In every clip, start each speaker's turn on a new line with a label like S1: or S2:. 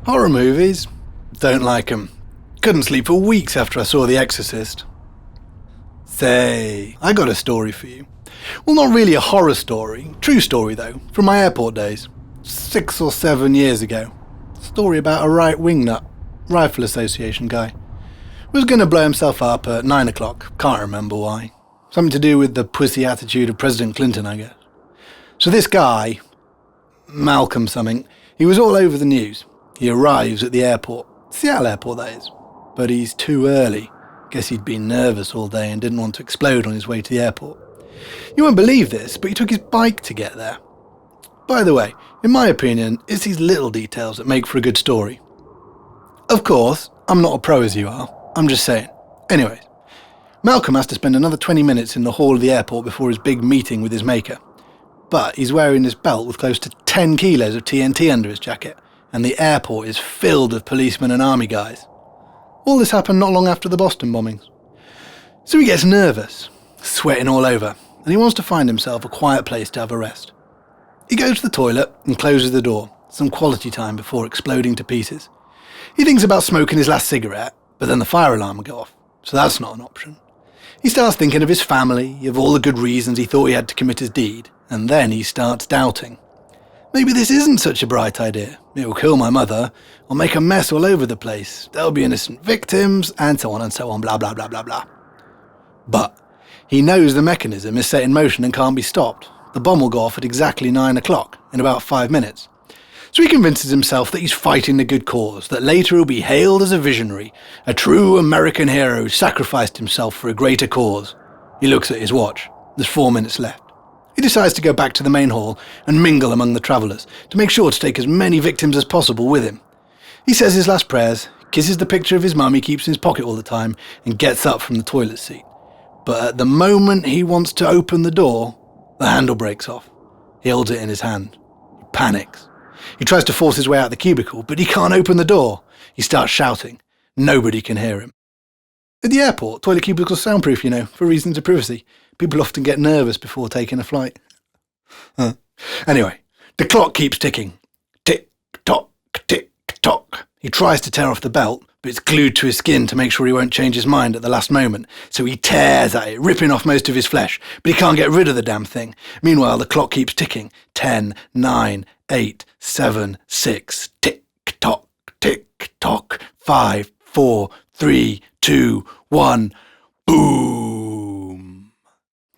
S1: Horror movies? Don't like 'em. Couldn't sleep for weeks after I saw The Exorcist. Say, I got a story for you. Well, not really a horror story. True story, though, from my airport days. 6 or 7 years ago. Story about a right wingnut, Rifle Association guy. Was going to blow himself up at 9 o'clock. Can't remember why. Something to do with the pussy attitude of President Clinton, I guess. So this guy, Malcolm something, he was all over the news. He arrives at the airport. Seattle airport, that is. But he's too early. Guess he'd been nervous all day and didn't want to explode on his way to the airport. You won't believe this, but he took his bike to get there. By the way, in my opinion, it's these little details that make for a good story. Of course, I'm not a pro as you are. I'm just saying. Anyways, Malcolm has to spend another 20 minutes in the hall of the airport before his big meeting with his maker. But he's wearing this belt with close to 10 kilos of TNT under his jacket, and the airport is filled with policemen and army guys. All this happened not long after the Boston bombings. So he gets nervous, sweating all over, and he wants to find himself a quiet place to have a rest. He goes to the toilet and closes the door, some quality time before exploding to pieces. He thinks about smoking his last cigarette, but then the fire alarm will go off, so that's not an option. He starts thinking of his family, of all the good reasons he thought he had to commit his deed, and then he starts doubting. Maybe this isn't such a bright idea. It will kill my mother, or make a mess all over the place. There'll be innocent victims, and so on, blah blah blah blah blah. But he knows the mechanism is set in motion and can't be stopped. The bomb will go off at exactly 9 o'clock, in about 5 minutes. So he convinces himself that he's fighting the good cause, that later he'll be hailed as a visionary, a true American hero who sacrificed himself for a greater cause. He looks at his watch. There's 4 minutes left. He decides to go back to the main hall and mingle among the travellers, to make sure to take as many victims as possible with him. He says his last prayers, kisses the picture of his mum he keeps in his pocket all the time, and gets up from the toilet seat. But at the moment he wants to open the door, the handle breaks off. He holds it in his hand. He panics. He tries to force his way out the cubicle, but he can't open the door. He starts shouting. Nobody can hear him. At the airport, toilet cubicles are soundproof, for reasons of privacy. People often get nervous before taking a flight. Anyway, the clock keeps ticking. Tick-tock, tick-tock. He tries to tear off the belt, but it's glued to his skin to make sure he won't change his mind at the last moment. So he tears at it, ripping off most of his flesh, but he can't get rid of the damn thing. Meanwhile, the clock keeps ticking. 10, 9, 8, 7, 6. Tick-tock, tick-tock. 5, 4, 3, 2, 1. Boom!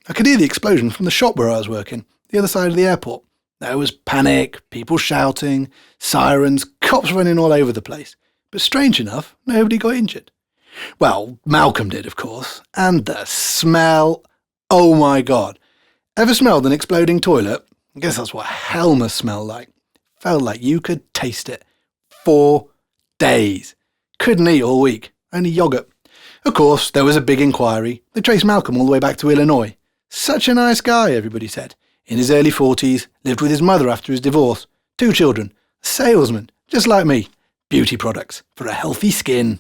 S1: I could hear the explosion from the shop where I was working, the other side of the airport. There was panic, people shouting, sirens, cops running all over the place. But strange enough, nobody got injured. Well, Malcolm did, of course. And the smell. Oh my God. Ever smelled an exploding toilet? I guess that's what hell must smell like. Felt like you could taste it. 4 days. Couldn't eat all week. Only yoghurt. Of course, there was a big inquiry. They traced Malcolm all the way back to Illinois. Such a nice guy, everybody said. In his early 40s, lived with his mother after his divorce. 2 children. A salesman, just like me. Beauty products for a healthy skin.